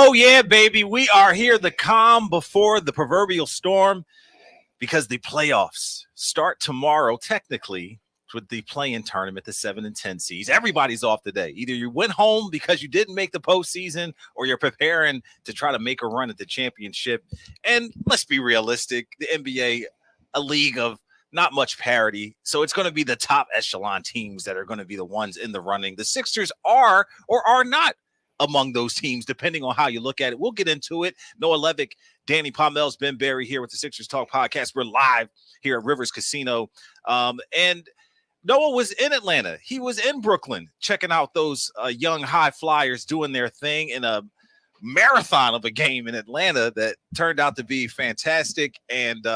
Oh, yeah, baby. We are here, the calm before the proverbial storm, because the playoffs start tomorrow, technically, with the play-in tournament, the 7 and 10 seeds. Everybody's off today. Either you went home because you didn't make the postseason, or you're preparing to try to make a run at the championship. And let's be realistic, the NBA, a league of not much parity. So it's going to be the top echelon teams that are going to be the ones in the running. The Sixers are or are not among those teams, depending on how you look at it. We'll get into it. Noah Levick, Danny Pommells, Ben Berry here with the Sixers Talk podcast. We're live here at Rivers Casino. And Noah was in Atlanta. He was in Brooklyn checking out those young high flyers doing their thing in a marathon of a game in Atlanta that turned out to be fantastic. And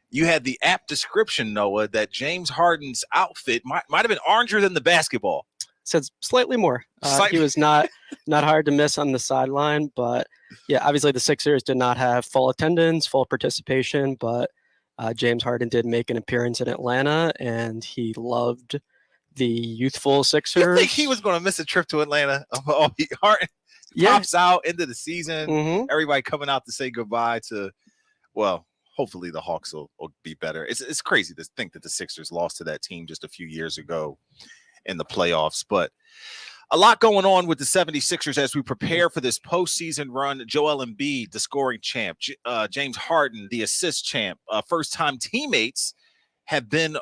you had the apt description, Noah, that James Harden's outfit might have been oranger than the basketball. Said slightly more. He was not hard to miss on the sideline, but yeah, obviously the Sixers did not have full attendance, full participation, but James Harden did make an appearance in Atlanta, and he loved the youthful Sixers. You think he was going to miss a trip to Atlanta? Harden pops out into the season. Mm-hmm. Everybody coming out to say goodbye to, well, hopefully the Hawks will be better. It's crazy to think that the Sixers lost to that team just a few years ago in the playoffs, but a lot going on with the 76ers as we prepare for this postseason run. Joel Embiid, the scoring champ, James Harden, the assist champ, first-time teammates have been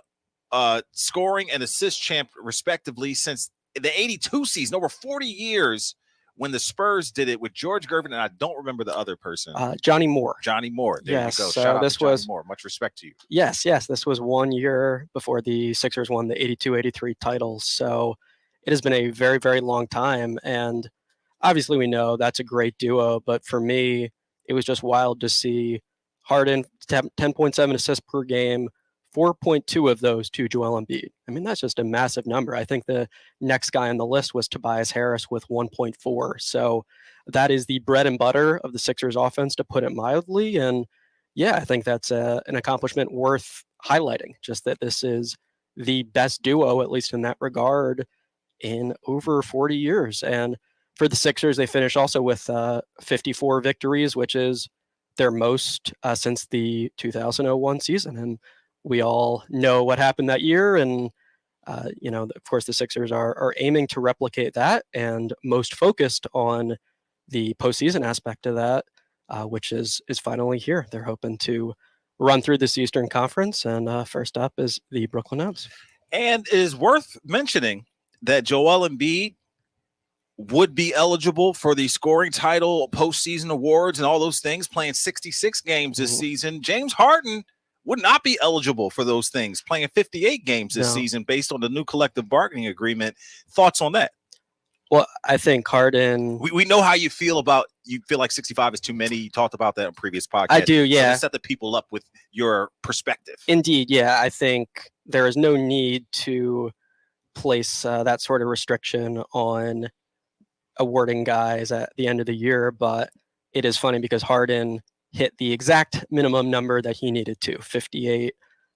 scoring and assist champ respectively since the 82 season, over 40 years when the Spurs did it with George Gervin, and I don't remember the other person. Johnny Moore. Johnny Moore. There yes, you go. Shout out to Johnny Moore. Much respect to you. Yes. This was 1 year before the Sixers won the 82-83 titles. So it has been a very, very long time. And obviously we know that's a great duo. But for me, it was just wild to see Harden 10.7 assists per game, 4.2 of those to Joel Embiid. I mean, that's just a massive number. I think the next guy on the list was Tobias Harris with 1.4. So that is the bread and butter of the Sixers offense, to put it mildly. And yeah, I think that's an accomplishment worth highlighting, just that this is the best duo, at least in that regard, in over 40 years. And for the Sixers, they finish also with 54 victories, which is their most since the 2001 season. And we all know what happened that year. And, of course, the Sixers are aiming to replicate that and most focused on the postseason aspect of that, which is finally here. They're hoping to run through this Eastern Conference. And first up is the Brooklyn Nets. And it is worth mentioning that Joel Embiid would be eligible for the scoring title, postseason awards, and all those things, playing 66 games this season. James Harden would not be eligible for those things, playing 58 games this season based on the new collective bargaining agreement. Thoughts on that? Well, I think Harden... We know how you feel about, you feel like 65 is too many. You talked about that on previous podcasts. I do, yeah. So let's set the people up with your perspective. Indeed, yeah. I think there is no need to place that sort of restriction on awarding guys at the end of the year, but it is funny because Harden hit the exact minimum number that he needed to, 58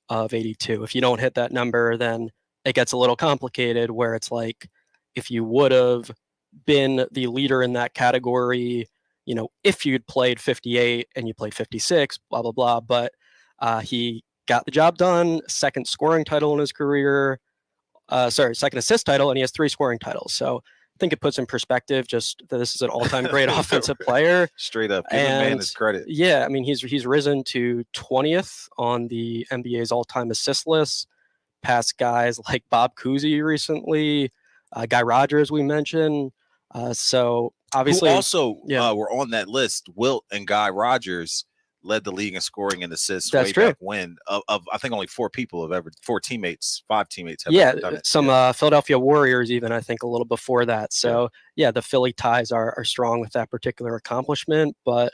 of 82. If you don't hit that number, then it gets a little complicated, where it's like, if you would have been the leader in that category, if you'd played 58 and you played 56, blah, blah, blah. But he got the job done, second scoring title in his career, second assist title, and he has 3 scoring titles. So I think it puts in perspective just that this is an all-time great offensive player. Straight up. Give the man his credit. Yeah, I mean, he's risen to 20th on the NBA's all-time assist list, past guys like Bob Cousy recently, Guy Rogers we mentioned. So obviously... Who also were on that list. Wilt and Guy Rogers led the league in scoring and assists back when. Of I think only 4 teammates, 5 teammates have ever done it. Some Philadelphia Warriors even, I think, a little before that. So the Philly ties are strong with that particular accomplishment. But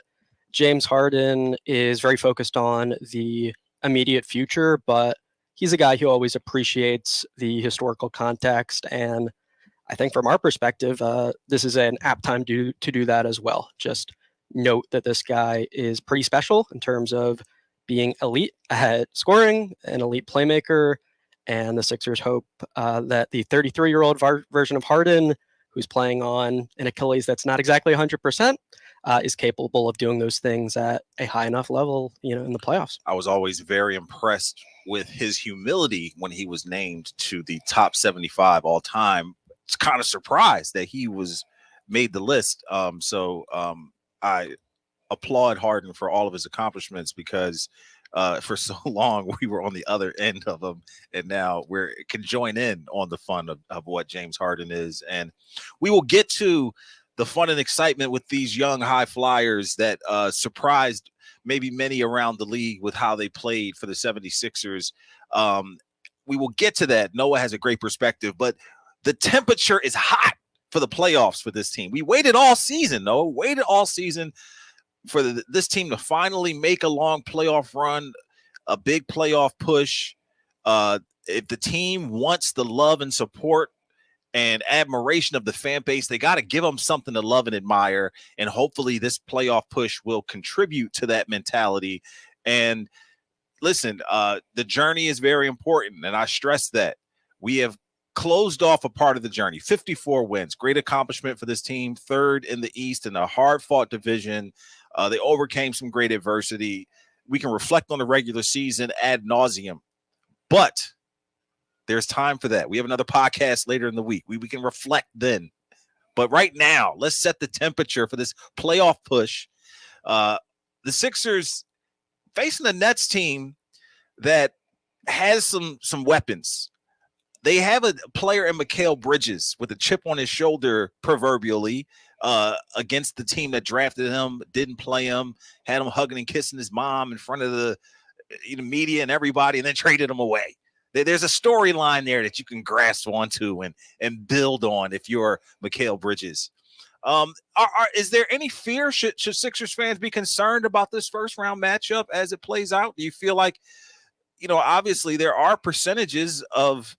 James Harden is very focused on the immediate future, but he's a guy who always appreciates the historical context. And I think from our perspective, this is an apt time to do that as well. Just note that this guy is pretty special in terms of being elite at scoring, an elite playmaker, and the Sixers hope that the 33-year-old version of Harden, who's playing on an Achilles that's not exactly 100%, is capable of doing those things at a high enough level, in the playoffs. I was always very impressed with his humility when he was named to the top 75 all time. It's kind of surprised that he was made the list. So I applaud Harden for all of his accomplishments, because for so long we were on the other end of them, and now we can join in on the fun of what James Harden is. And we will get to the fun and excitement with these young high flyers that surprised maybe many around the league with how they played for the 76ers. We will get to that. Noah has a great perspective, but the temperature is hot for the playoffs for this team. We waited all season, Noah, for this team to finally make a long playoff run, a big playoff push. If the team wants the love and support and admiration of the fan base, they got to give them something to love and admire. And hopefully this playoff push will contribute to that mentality. And listen, the journey is very important, and I stress that. We have closed off a part of the journey. 54 wins, great accomplishment for this team, third in the East in a hard-fought division. They overcame some great adversity. We can reflect on the regular season ad nauseum, but there's time for that. We have another podcast later in the week. We can reflect then. But right now, let's set the temperature for this playoff push. The Sixers facing the Nets team that has some weapons. They have a player in Mikal Bridges with a chip on his shoulder, proverbially, against the team that drafted him, didn't play him, had him hugging and kissing his mom in front of the media and everybody, and then traded him away. There's a storyline there that you can grasp onto and build on if you're Mikal Bridges. Is there any fear? Should Sixers fans be concerned about this first round matchup as it plays out? Do you feel like, obviously there are percentages of,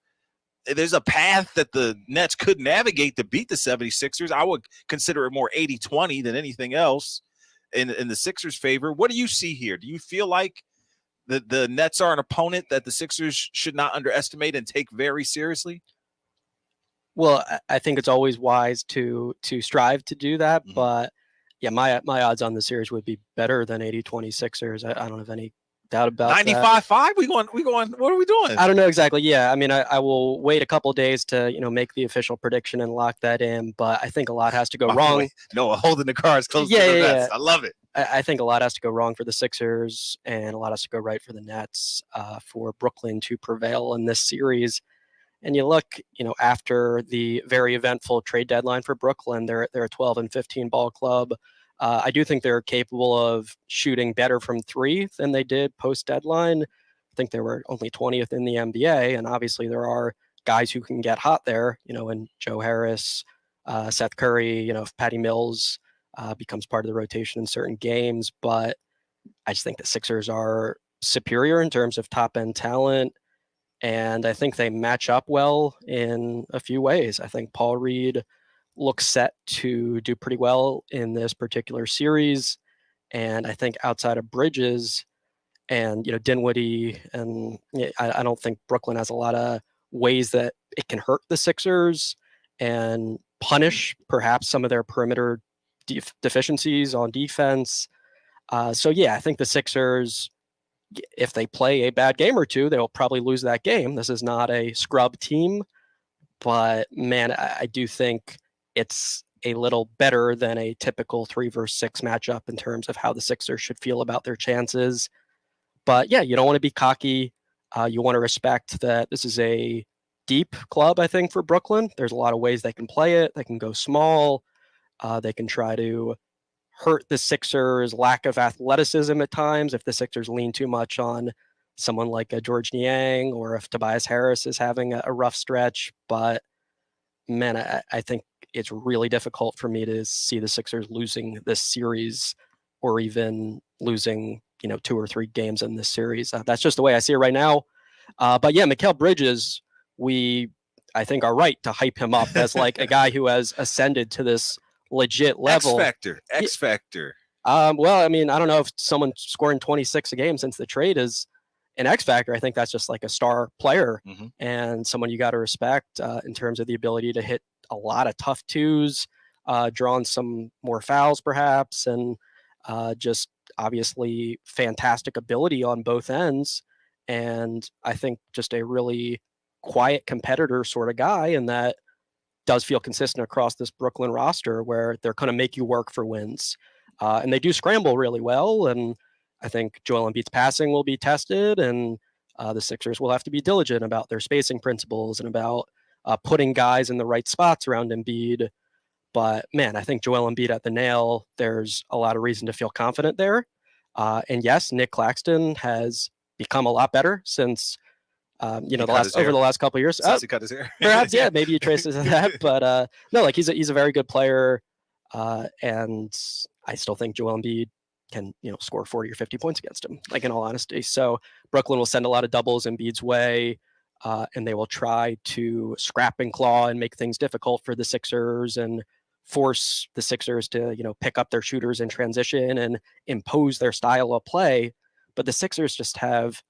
there's a path that the Nets could navigate to beat the 76ers. I would consider it more 80-20 than anything else in the Sixers' favor. What do you see here? Do you feel like the Nets are an opponent that the Sixers should not underestimate and take very seriously? Well, I think it's always wise to strive to do that. Mm-hmm. But yeah, my odds on the series would be better than 80-20 Sixers. I don't have any doubt about 95-5. We going. What are we doing? I don't know exactly. Yeah, I mean, I will wait a couple of days to make the official prediction and lock that in. But I think a lot has to go wrong. Noah holding the cards close to the vest. I love it. I think a lot has to go wrong for the Sixers, and a lot has to go right for the Nets for Brooklyn to prevail in this series. And you look, after the very eventful trade deadline for Brooklyn, they're a 12-15 ball club. I do think they're capable of shooting better from three than they did post-deadline. I think they were only 20th in the NBA, and obviously there are guys who can get hot there, and Joe Harris, Seth Curry, if Patty Mills becomes part of the rotation in certain games. But I just think the Sixers are superior in terms of top-end talent, and I think they match up well in a few ways. I think Paul Reed looks set to do pretty well in this particular series. And I think outside of Bridges and, Dinwiddie, and I don't think Brooklyn has a lot of ways that it can hurt the Sixers and punish perhaps some of their perimeter deficiencies on defense. So yeah, I think the Sixers, if they play a bad game or two, they'll probably lose that game. This is not a scrub team, but man, I do think it's a little better than a typical 3 versus 6 matchup in terms of how the Sixers should feel about their chances. But yeah, you don't want to be cocky. You want to respect that this is a deep club, I think, for Brooklyn. There's a lot of ways they can play it. They can go small. They can try to hurt the Sixers' lack of athleticism at times if the Sixers lean too much on someone like a George Niang, or if Tobias Harris is having a rough stretch. But man, I think it's really difficult for me to see the Sixers losing this series, or even losing, 2 or 3 games in this series. That's just the way I see it right now. But yeah, Mikal Bridges, I think are right to hype him up as like a guy who has ascended to this legit level. X factor. Well, I mean, I don't know if someone scoring 26 a game since the trade is an X factor. I think that's just like a star player, and someone you got to respect in terms of the ability to hit a lot of tough twos, drawn some more fouls perhaps, and just obviously fantastic ability on both ends. And I think just a really quiet competitor sort of guy, and that does feel consistent across this Brooklyn roster where they're going to make you work for wins. And they do scramble really well. And I think Joel Embiid's passing will be tested, and the Sixers will have to be diligent about their spacing principles and about putting guys in the right spots around Embiid. But man, I think Joel Embiid at the nail, there's a lot of reason to feel confident there. And yes, Nick Claxton has become a lot better since the last couple of years. Since he cut his hair. Perhaps, yeah, maybe you trace it to that. But no, like he's a very good player, and I still think Joel Embiid can score 40 or 50 points against him. Like in all honesty, so Brooklyn will send a lot of doubles Embiid's way. And they will try to scrap and claw and make things difficult for the Sixers and force the Sixers to, pick up their shooters in transition and impose their style of play. But the Sixers just have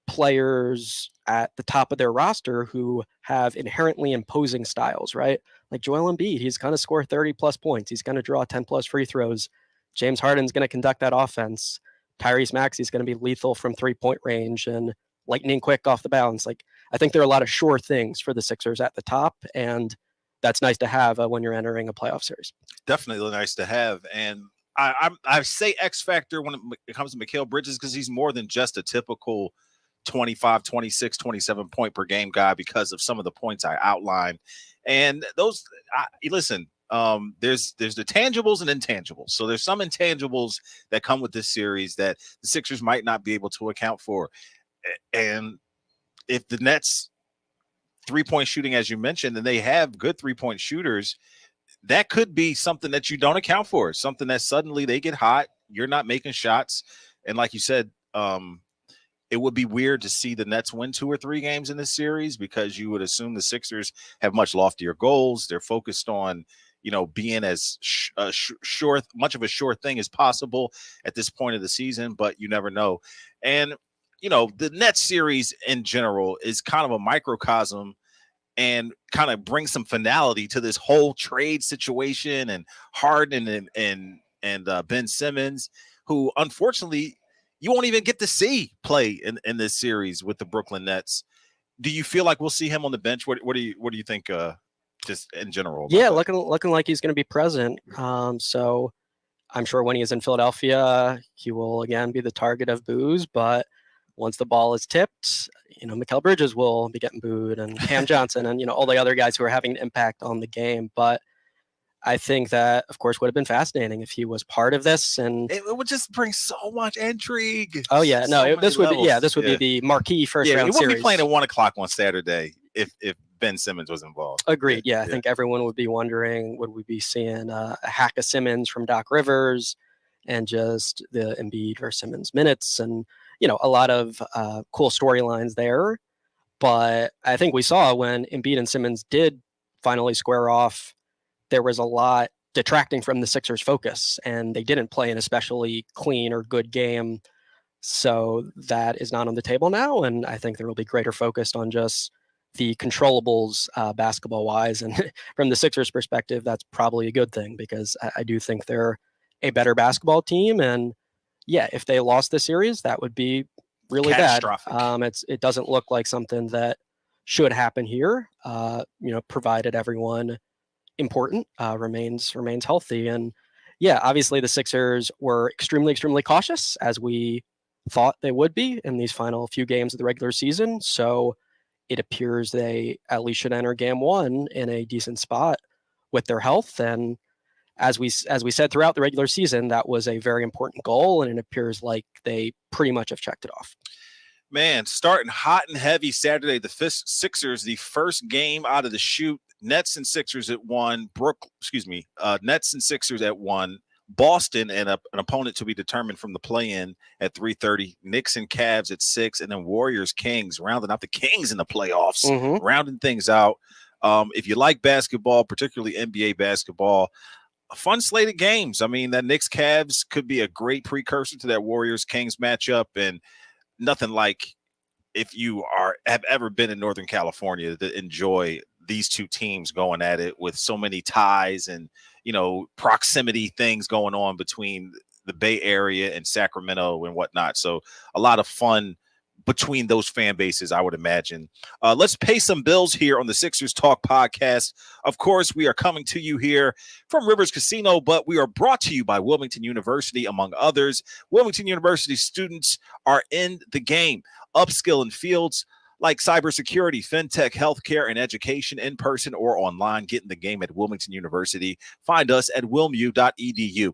players at the top of their roster who have inherently imposing styles, right? Like Joel Embiid, he's going to score 30 plus points. He's going to draw 10 plus free throws. James Harden's going to conduct that offense. Tyrese Maxey's going to be lethal from 3-point range and lightning quick off the bounce. Like, I think there are a lot of sure things for the Sixers at the top, and that's nice to have when you're entering a playoff series. Definitely nice to have. And I say X factor when it comes to Mikal Bridges because he's more than just a typical 25, 26, 27 point per game guy because of some of the points I outlined. And those, listen, there's the tangibles and intangibles. So there's some intangibles that come with this series that the Sixers might not be able to account for. And if the Nets 3-point shooting, as you mentioned, and they have good 3-point shooters, that could be something that you don't account for. Something that suddenly they get hot, you're not making shots. And like you said, it would be weird to see the Nets win 2 or 3 games in this series because you would assume the Sixers have much loftier goals. They're focused on, being as much of a sure thing as possible at this point of the season, but you never know. And the Nets series in general is kind of a microcosm and kind of brings some finality to this whole trade situation and Harden and Ben Simmons, who unfortunately you won't even get to see play in this series with the Brooklyn Nets. Do you feel like we'll see him on the bench? What do you think just in general? Yeah, looking like he's going to be present. So I'm sure when he is in Philadelphia, he will again be the target of boos, but once the ball is tipped, Mikal Bridges will be getting booed, and Cam Johnson, and all the other guys who are having an impact on the game. But I think that, of course, would have been fascinating if he was part of this, and it would just bring so much intrigue. Oh yeah, no, this would be the marquee first round series. We wouldn't be playing at 1:00 on Saturday if Ben Simmons was involved. Agreed. Yeah, I think everyone would be wondering, would we be seeing a hack of Simmons from Doc Rivers, and just the Embiid versus Simmons minutes, and a lot of cool storylines there. But I think we saw when Embiid and Simmons did finally square off, there was a lot detracting from the Sixers' focus, and they didn't play an especially clean or good game. So that is not on the table now, and I think there will be greater focus on just the controllables basketball-wise. And from the Sixers' perspective, that's probably a good thing because I do think they're a better basketball team, and yeah, if they lost the series, that would be really bad. It doesn't look like something that should happen here. Provided everyone important remains healthy, and yeah, obviously the Sixers were extremely cautious, as we thought they would be in these final few games of the regular season. So it appears they at least should enter game 1 in a decent spot with their health. And as we said throughout the regular season, that was a very important goal, and it appears like they pretty much have checked it off. Man, starting hot and heavy Saturday, the Sixers, the first game out of the chute. Nets and Sixers at 1. Nets and Sixers at 1. Boston and an opponent to be determined from the play-in at 3:30. Knicks and Cavs at 6, and then Warriors Kings, rounding out the Kings in the playoffs, rounding things out. If you like basketball, particularly NBA basketball, a fun slate of games. I mean, that Knicks Cavs could be a great precursor to that Warriors Kings matchup, and nothing like if you have ever been in Northern California to enjoy these two teams going at it with so many ties and, proximity things going on between the Bay Area and Sacramento and whatnot. So a lot of fun between those fan bases, I would imagine. Let's pay some bills here on the Sixers Talk podcast. Of course, we are coming to you here from Rivers Casino, but we are brought to you by Wilmington University, among others. Wilmington University students are in the game, upskill in fields like cybersecurity, fintech, healthcare, and education, in person or online. Get in the game at Wilmington University. Find us at wilmu.edu.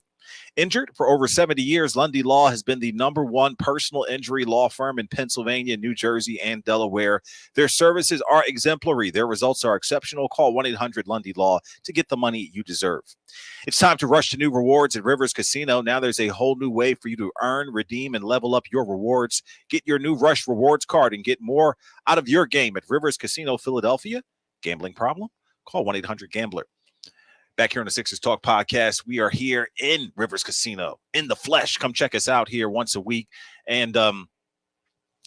Injured for over 70 years, Lundy Law has been the #1 personal injury law firm in Pennsylvania, New Jersey, and Delaware. Their services are exemplary. Their results are exceptional. Call 1-800-LUNDY-LAW to get the money you deserve. It's time to rush to new rewards at Rivers Casino. Now there's a whole new way for you to earn, redeem, and level up your rewards. Get your new Rush Rewards card and get more out of your game at Rivers Casino, Philadelphia. Gambling problem? Call 1-800-GAMBLER. Back here on the Sixers Talk podcast, we are here in Rivers Casino, in the flesh. Come check us out here once a week. And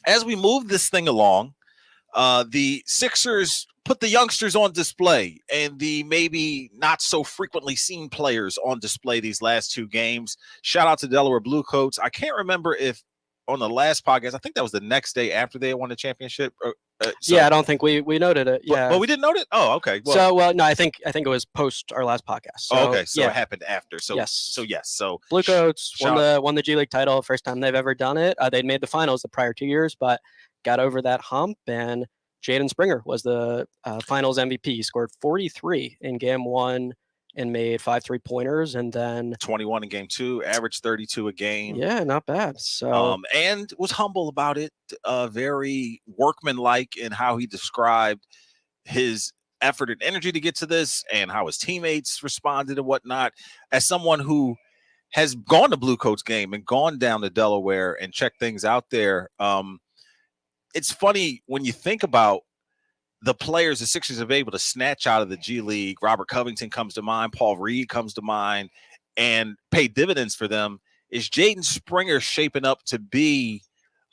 as we move this thing along, the Sixers put the youngsters on display and the maybe not so frequently seen players on display these last two games. Shout out to Delaware Bluecoats. I can't remember if on the last podcast, I think that was the next day after they won the championship. I don't think we noted it. Yeah, but we didn't note it. Oh, okay. Well, no, I think it was post our last podcast. So, okay, so it happened after. So yes, so Bluecoats won the G League title, first time they've ever done it. They'd made the finals the prior 2 years, but got over that hump. And Jaden Springer was the finals MVP. He scored 43 in game 1 and made 5 3-pointers, and then 21 in game 2, averaged 32 a game. Yeah, not bad. So and was humble about it, very workmanlike in how he described his effort and energy to get to this and how his teammates responded and whatnot. As someone who has gone to Bluecoats game and gone down to Delaware and checked things out there, it's funny when you think about the players the Sixers have been able to snatch out of the G League. Robert Covington comes to mind. Paul Reed comes to mind, and pay dividends for them. Is Jaden Springer shaping up to be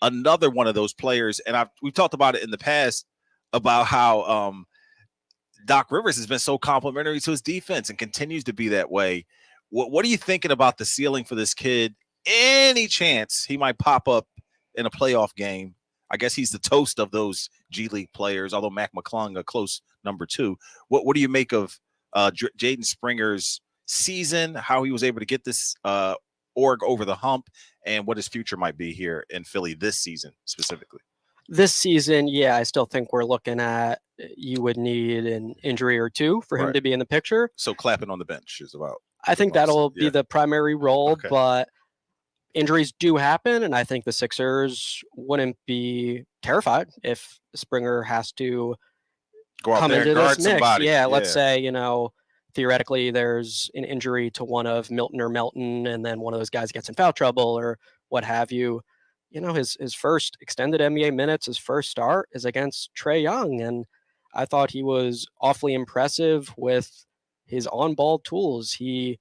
another one of those players? And we've talked about it in the past about how Doc Rivers has been so complimentary to his defense and continues to be that way. What are you thinking about the ceiling for this kid? Any chance he might pop up in a playoff game? I guess he's the toast of those G League players, although Mac McClung a close #2. What do you make of Jaden Springer's season, how he was able to get this org over the hump, and what his future might be here in Philly this season specifically? This season, I still think we're looking at you would need an injury or two for him to be in the picture. So clapping on the bench is about. I think that'll be the primary role, but injuries do happen, and I think the Sixers wouldn't be terrified if Springer has to go out there and guard somebody. Let's say, theoretically there's an injury to one of Milton or Melton, and then one of those guys gets in foul trouble or what have you. His first extended NBA minutes, his first start is against Trae Young, and I thought he was awfully impressive with his on-ball tools. He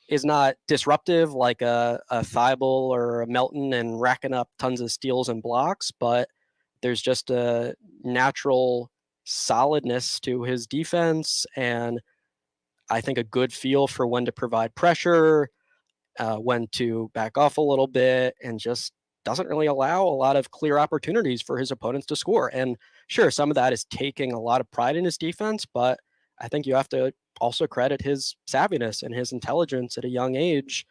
is not disruptive like a Thibault or a Melton and racking up tons of steals and blocks, but there's just a natural solidness to his defense, and I think a good feel for when to provide pressure, when to back off a little bit, and just doesn't really allow a lot of clear opportunities for his opponents to score. And sure, some of that is taking a lot of pride in his defense, but I think you have to also credit his savviness and his intelligence at a young age,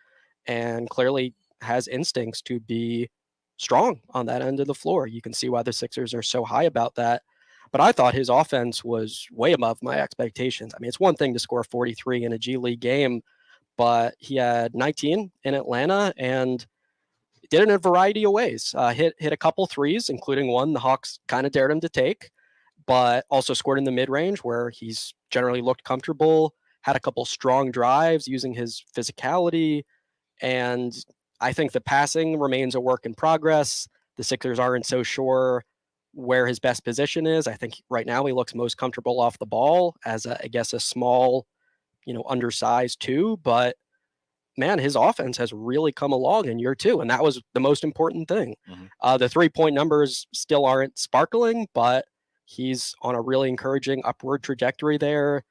and clearly has instincts to be strong on that end of the floor. You can see why the Sixers are so high about that. But I thought his offense was way above my expectations. I mean, it's one thing to score 43 in a G League game, but he had 19 in Atlanta and did it in a variety of ways. Hit a couple threes, including one the Hawks kind of dared him to take, but also scored in the mid-range where he's generally looked comfortable, had a couple strong drives using his physicality, and I think the passing remains a work in progress. The Sixers aren't so sure where his best position is. I think right now he looks most comfortable off the ball as a small, undersized 2, but man, his offense has really come along in year 2, and that was the most important thing. Mm-hmm. The 3-point numbers still aren't sparkling, but he's on a really encouraging upward trajectory there.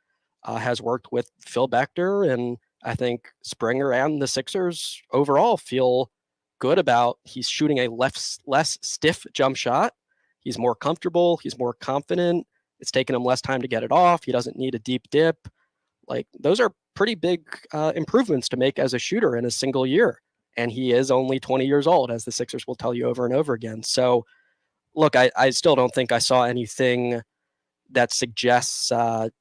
Has worked with Phil Beckner, and I think Springer and the Sixers overall feel good about he's shooting a less stiff jump shot. He's more comfortable. He's more confident. It's taken him less time to get it off. He doesn't need a deep dip. Like, those are pretty big improvements to make as a shooter in a single year. And he is only 20 years old, as the Sixers will tell you over and over again. So, look, I still don't think I saw anything that suggests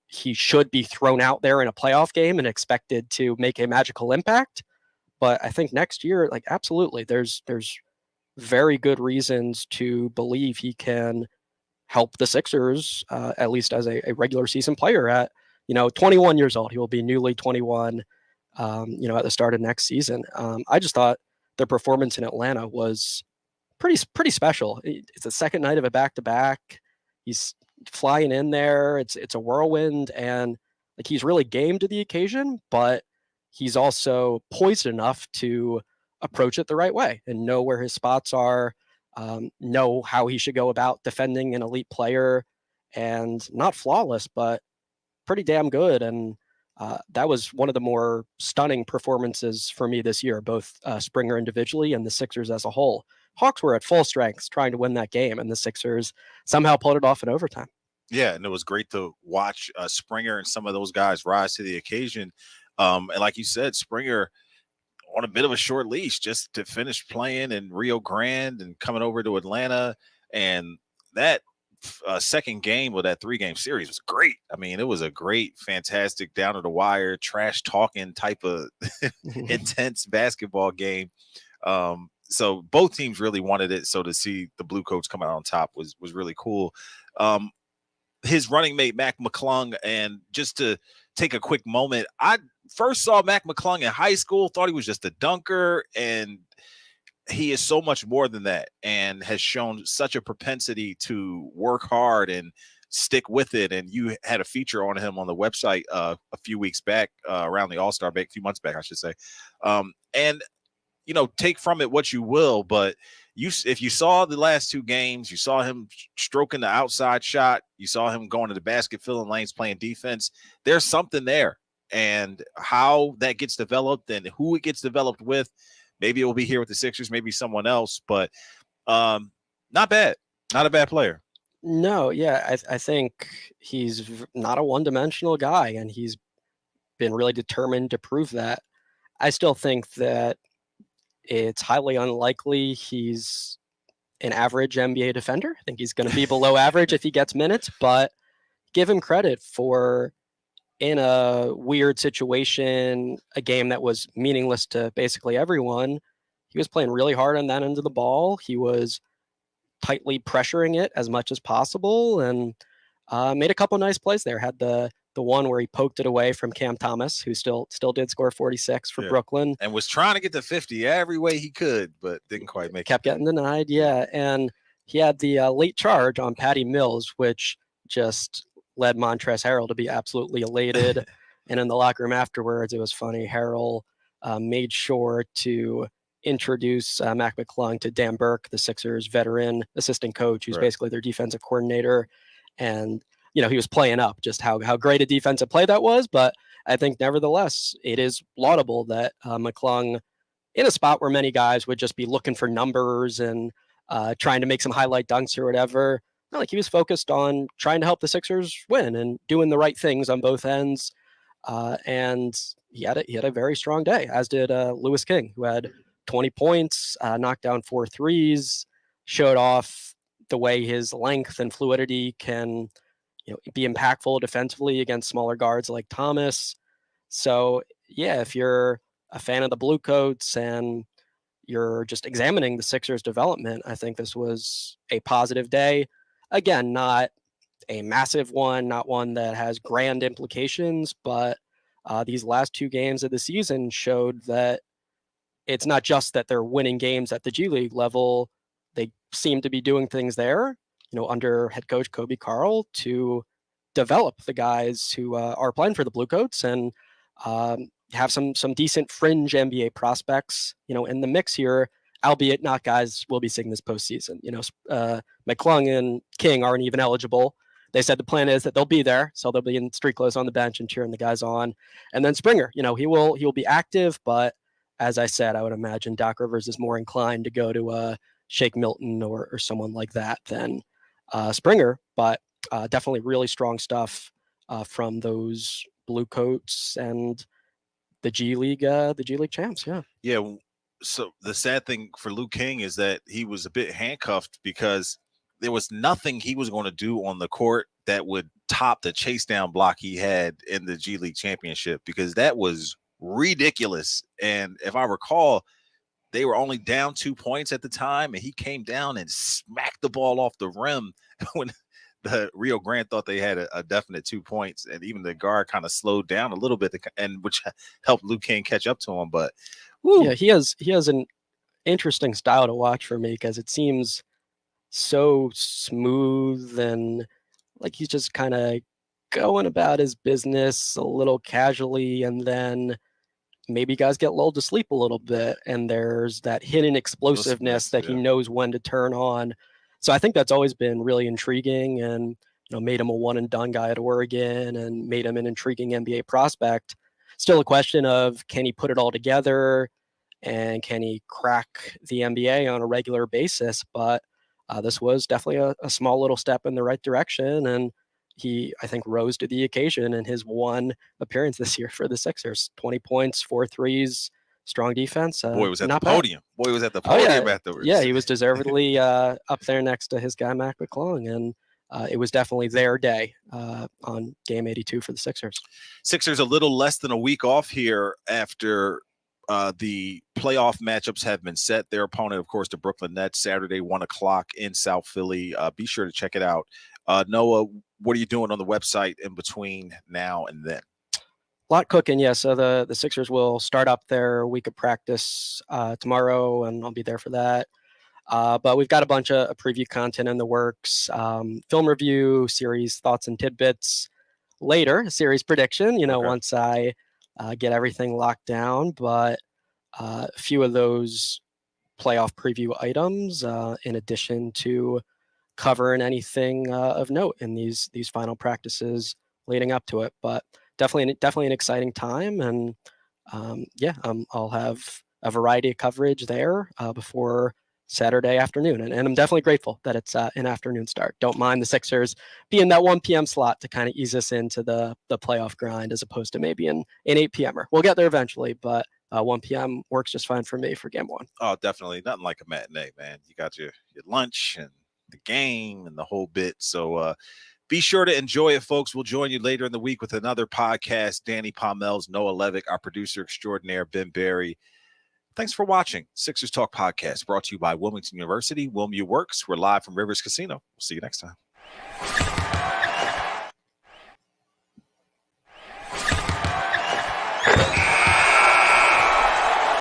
he should be thrown out there in a playoff game and expected to make a magical impact. But I think next year, like, absolutely, there's very good reasons to believe he can help the Sixers, at least as a regular season player at, 21 years old. He will be newly 21, at the start of next season. I just thought their performance in Atlanta was pretty special. It's the second night of a back-to-back. He's flying in there. It's a whirlwind, and like, he's really game to the occasion, but he's also poised enough to approach it the right way and know where his spots are, know how he should go about defending an elite player, and not flawless, but pretty damn good. And that was one of the more stunning performances for me this year, both Springer individually and the Sixers as a whole. Hawks were at full strength trying to win that game, and the Sixers somehow pulled it off in overtime. Yeah, and it was great to watch Springer and some of those guys rise to the occasion. And like you said, Springer on a bit of a short leash just to finish playing in Rio Grande and coming over to Atlanta. And that second game of that 3-game series was great. I mean, it was a great, fantastic, down to the wire, trash talking type of intense basketball game. So both teams really wanted it. So to see the Blue Coats come out on top was really cool. His running mate, Mac McClung, and just to take a quick moment, I first saw Mac McClung in high school, thought he was just a dunker, and he is so much more than that and has shown such a propensity to work hard and stick with it. And you had a feature on him on the website a few weeks back, around the All-Star break, a few months back, I should say. And take from it what you will, but if you saw the last 2 games, you saw him stroking the outside shot, you saw him going to the basket, filling lanes, playing defense. There's something there, and how that gets developed and who it gets developed with, maybe it will be here with the Sixers, maybe someone else, but not bad, not a bad player. No, yeah, I think he's not a one-dimensional guy, and he's been really determined to prove that. I still think that it's highly unlikely he's an average NBA defender. I think he's going to be below average if he gets minutes, but give him credit for, in a weird situation, a game that was meaningless to basically everyone, he was playing really hard on that end of the ball. He was tightly pressuring it as much as possible, and made a couple nice plays there. Had the one where he poked it away from Cam Thomas, who still did score 46 for Brooklyn. And was trying to get to 50 every way he could, but didn't quite make it. Kept getting denied, yeah. And he had the late charge on Patty Mills, which just led Montrezl Harrell to be absolutely elated. And in the locker room afterwards, it was funny. Harrell made sure to introduce Mac McClung to Dan Burke, the Sixers veteran assistant coach, who's basically their defensive coordinator. And he was playing up just how great a defensive play that was. But I think nevertheless, it is laudable that McClung, in a spot where many guys would just be looking for numbers and trying to make some highlight dunks or whatever, like, he was focused on trying to help the Sixers win and doing the right things on both ends. And he had a very strong day, as did Lewis King, who had 20 points, knocked down 4 threes, showed off the way his length and fluidity can be impactful defensively against smaller guards like Thomas. So, yeah, if you're a fan of the Blue Coats and you're just examining the Sixers' development, I think this was a positive day. Again, not a massive one, not one that has grand implications, but these last 2 games of the season showed that it's not just that they're winning games at the G League level. They seem to be doing things there, under head coach Kobe Carl, to develop the guys who are playing for the Blue Coats and have some decent fringe NBA prospects, in the mix here, albeit not guys we'll be seeing this postseason. McClung and King aren't even eligible. they said the plan is that they'll be there, so they'll be in street clothes on the bench and cheering the guys on. And then Springer, he will be active, but as I said, I would imagine Doc Rivers is more inclined to go to Shake Milton or someone like that than Springer. But definitely really strong stuff from those Blue Coats and the G League champs. Yeah. Yeah. So the sad thing for Luke King is that he was a bit handcuffed because there was nothing he was going to do on the court that would top the chase down block he had in the G League championship, because that was ridiculous. And if I recall, they were only down 2 points at the time, and he came down and smacked the ball off the rim when the Rio Grande thought they had a definite 2 points, and even the guard kind of slowed down a little bit, and which helped Luke King catch up to him. But yeah, he has an interesting style to watch for me, because it seems so smooth and like he's just kind of going about his business a little casually, and then maybe guys get lulled to sleep a little bit, and there's that hidden explosiveness that he knows when to turn on. So I think that's always been really intriguing, and made him a one and done guy at Oregon and made him an intriguing NBA prospect. Still a question of, can he put it all together and can he crack the NBA on a regular basis? But this was definitely a small little step in the right direction, and he, I think, rose to the occasion in his one appearance this year for the Sixers. 20 points, 4 threes, strong defense. Boy was at the podium. Boy was at the podium afterwards. Yeah, he was deservedly up there next to his guy, Mac McClung, and it was definitely their day on Game 82 for the Sixers. Sixers a little less than a week off here after the playoff matchups have been set. Their opponent, of course, the Brooklyn Nets, Saturday, 1 o'clock in South Philly. Be sure to check it out. Noah, what are you doing on the website in between now and then? A lot cooking, yeah. So the Sixers will start up their week of practice tomorrow, and I'll be there for that. But we've got a bunch of preview content in the works. Film review, series thoughts and tidbits later, series prediction, okay, once I get everything locked down. But a few of those playoff preview items, in addition to covering anything of note in these final practices leading up to it. But definitely an exciting time, and I'll have a variety of coverage there before Saturday afternoon, and I'm definitely grateful that it's an afternoon start. Don't mind the Sixers being that 1 p.m. slot to kind of ease us into the playoff grind, as opposed to maybe an 8 p.m.er. We'll get there eventually, but 1 p.m. works just fine for me for game one. Oh, definitely. Nothing like a matinee, man. You got your lunch and the game and the whole bit. So be sure to enjoy it, folks. We'll join you later in the week with another podcast. Danny Pommells, Noah Levick, our producer extraordinaire, Ben Berry. Thanks for watching Sixers Talk Podcast, brought to you by Wilmington University. WilMU Works. We're live from Rivers Casino. We'll see you next time.